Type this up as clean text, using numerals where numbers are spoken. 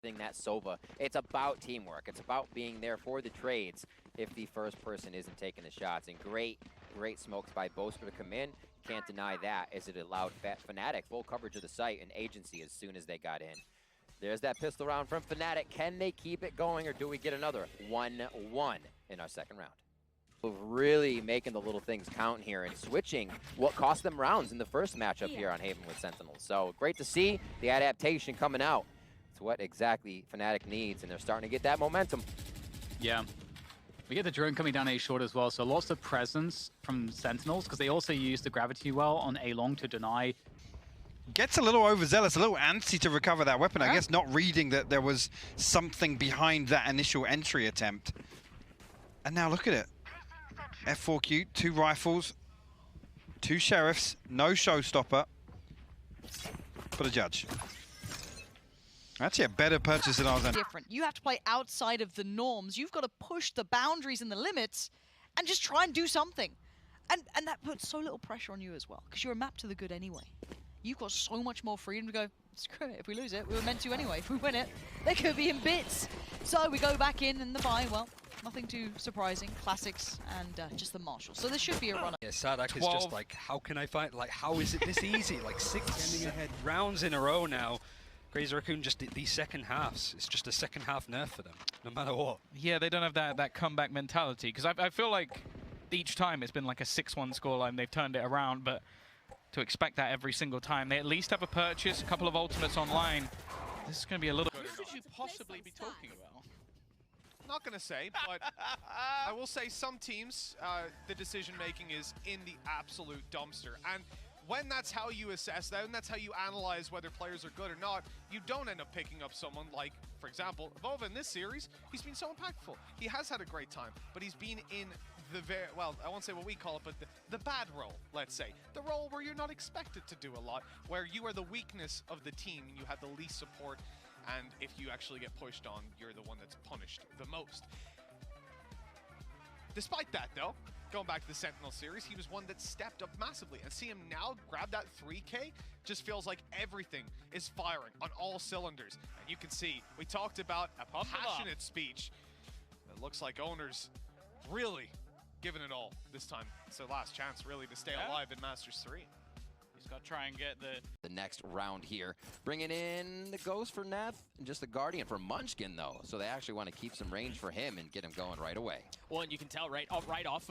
that Sova. It's about teamwork. It's about being there for the trades if the first person isn't taking the shots. And great smokes by Boaster to come in. Can't deny that, as it allowed Fnatic full coverage of the site and agency as soon as they got in. There's that pistol round from Fnatic. Can they keep it going, or do we get another 1-1 in our second round? Really making the little things count here and switching what cost them rounds in the first matchup here on Haven with Sentinels. So great to see the adaptation coming out. It's what exactly Fnatic needs, and they're starting to get that momentum. Yeah. We get the drone coming down A short as well, so lots of presence from Sentinels, because they also use the gravity well on A long to deny. Gets a little overzealous, a little antsy to recover that weapon. I guess not reading that there was something behind that initial entry attempt. And now look at it. F4Q, 2 rifles, 2 sheriffs, no showstopper, but a judge. Actually a better purchase than I was different. You have to play outside of the norms. You've got to push the boundaries and the limits and just try and do something. And that puts so little pressure on you as well, because you're a map to the good anyway. You've got so much more freedom to go, screw it, if we lose it, we were meant to anyway. If we win it, they could be in bits. So we go back in the buy, well, nothing too surprising. Classics and just the Marshall. So there should be a runner. Yeah, Sadak is just like, how can I fight? Like, how is it this easy? Like 6 rounds in a row now. Crazy Raccoon just these second halves. It's just a second half nerf for them, no matter what. Yeah, they don't have that comeback mentality. Because I feel like each time it's been like a 6-1 scoreline. They've turned it around, but to expect that every single time, they at least have a purchase, a couple of ultimates online. This is going to be a little... Who could you possibly be talking about? Not going to say, but I will say some teams, the decision-making is in the absolute dumpster. And when that's how you assess that, and that's how you analyze whether players are good or not, you don't end up picking up someone like, for example, Vova in this series. He's been so impactful. He has had a great time, but he's been in the very, well, I won't say what we call it, but the bad role, let's say. The role where you're not expected to do a lot, where you are the weakness of the team and you have the least support, and if you actually get pushed on, you're the one that's punished the most. Despite that, though, going back to the Sentinel series, he was one that stepped up massively. And see him now grab that 3K just feels like everything is firing on all cylinders. And you can see, we talked about a passionate speech. It looks like owners really giving it all this time. It's their last chance, really, to stay alive in Masters 3. He's got to try and get the next round here. Bringing in the Ghost for Neff and just the Guardian for Munchkin, though. So they actually want to keep some range for him and get him going right away. Well, and you can tell right off